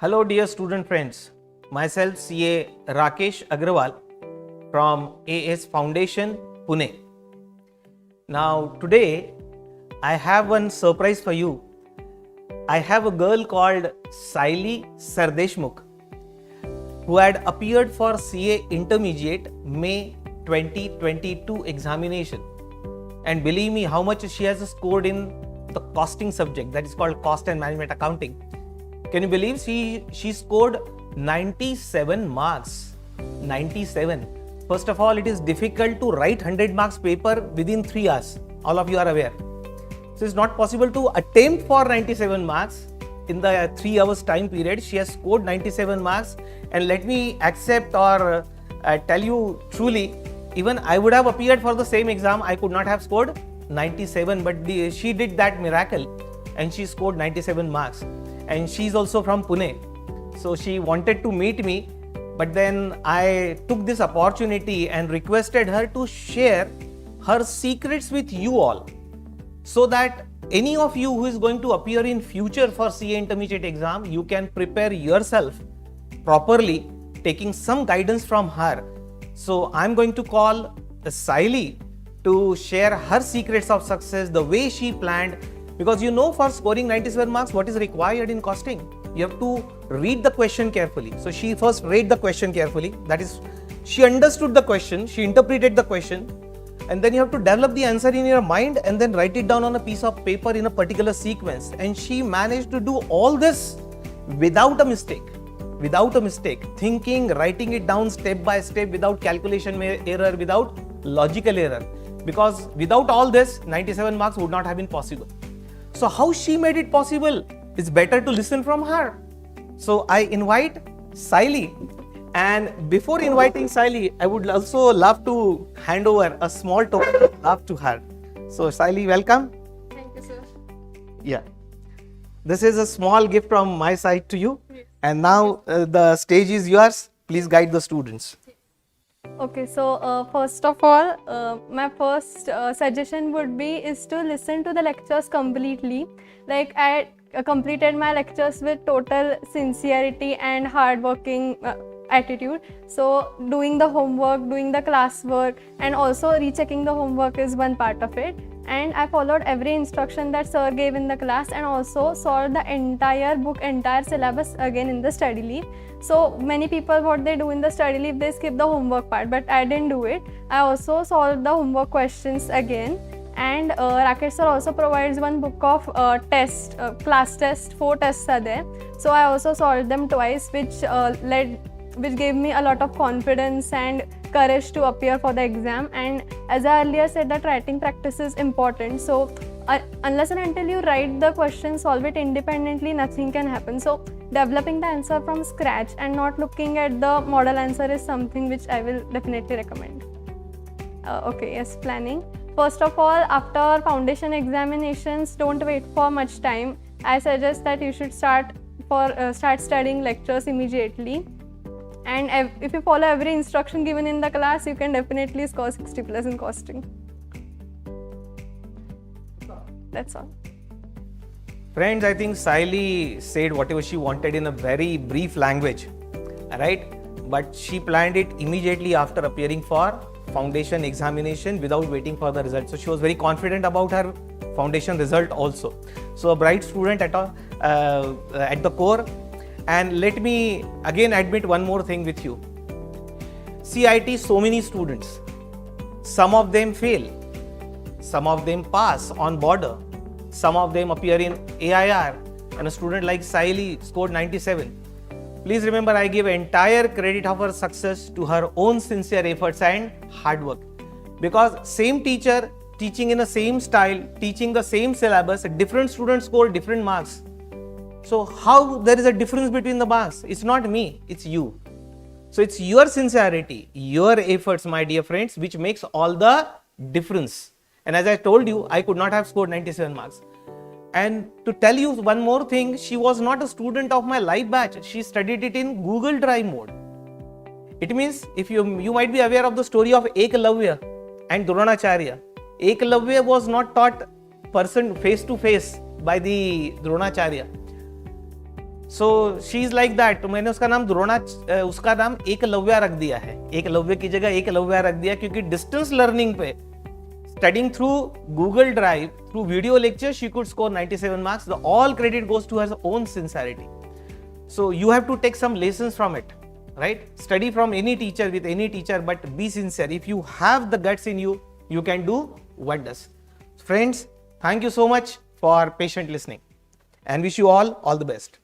Hello dear student friends, myself CA Rakesh Agrawal from AS Foundation, Pune. Now today I have one surprise for you. I have a girl called Sayali Sardeshmukh who had appeared for CA Intermediate May 2022 examination, and believe me how much she has scored in the costing subject, that is called Cost and Management Accounting. Can you believe she scored 97 marks? 97. First of all, it is difficult to write 100 marks paper within 3 hours. All of you are aware. So it's not possible to attempt for 97 marks in the 3 hours time period. She has scored 97 marks, and let me accept or tell you truly, even I would have appeared for the same exam, I could not have scored 97, but she did that miracle and she scored 97 marks. And she's also from Pune. So she wanted to meet me, but then I took this opportunity and requested her to share her secrets with you all, so that any of you who is going to appear in future for CA Intermediate exam, you can prepare yourself properly, taking some guidance from her. So I'm going to call Sayali to share her secrets of success, the way she planned. Because you know, for scoring 97 marks, what is required in costing? You have to read the question carefully. So she first read the question carefully. That is, she understood the question, she interpreted the question, and then you have to develop the answer in your mind and then write it down on a piece of paper in a particular sequence. And she managed to do all this without a mistake. Without a mistake. Thinking, writing it down step by step, without calculation error, without logical error. Because without all this, 97 marks would not have been possible. So how she made it possible? It's better to listen from her. So I invite Sayali, and before inviting Sayali, I would also love to hand over a small token of love to her. So Sayali, welcome. Thank you, sir. Yeah. This is a small gift from my side to you. And now the stage is yours. Please guide the students. Okay, so first of all, my first suggestion would be is to listen to the lectures completely. Like I completed my lectures with total sincerity and hardworking attitude. So doing the homework, doing the classwork, and also rechecking the homework is one part of it. And I followed every instruction that sir gave in the class, and also solved the entire book, entire syllabus again in the study leave. So many people, what they do in the study leave, they skip the homework part, but I didn't do it. I also solved the homework questions again. And Rakesh sir also provides one book of class test, 4 tests are there. So I also solved them twice, which gave me a lot of confidence and courage to appear for the exam. And as I earlier said, that writing practice is important. So unless and until you write the question, solve it independently, nothing can happen. So developing the answer from scratch and not looking at the model answer is something which I will definitely recommend. Okay, yes, planning. First of all, after foundation examinations, don't wait for much time. I suggest that you should start studying lectures immediately. And if you follow every instruction given in the class, you can definitely score 60 plus in costing. That's all. Friends, I think Sayali said whatever she wanted in a very brief language, right? But she planned it immediately after appearing for foundation examination without waiting for the result. So she was very confident about her foundation result also. So a bright student at the core. And let me again admit one more thing with you. CIT, so many students. Some of them fail. Some of them pass on border. Some of them appear in AIR. And a student like Sayali scored 97. Please remember, I give entire credit of her success to her own sincere efforts and hard work. Because same teacher, teaching in the same style, teaching the same syllabus, different students score different marks. So how there is a difference between the marks? It's not me, it's you. So it's your sincerity, your efforts, my dear friends, which makes all the difference. And as I told you, I could not have scored 97 marks. And to tell you one more thing, she was not a student of my live batch. She studied it in Google Drive mode. It means, if you might be aware of the story of Eklavya and Dronacharya. Eklavya was not taught person face to face by the Dronacharya. So she is like that. तो मैंने उसका नाम उसका नाम एकलव्या रख दिया है. एकलव्य की जगह एकलव्या रख दिया क्योंकि डिस्टेंस लर्निंग पे studying through Google Drive, through video lecture, she could score 97 marks. The all credit goes to her own sincerity. So you have to take some lessons from it, right? Study from any teacher, with any teacher, but be sincere. If you have the guts in you, you can do wonders. Friends, thank you so much for patient listening and wish you all the best.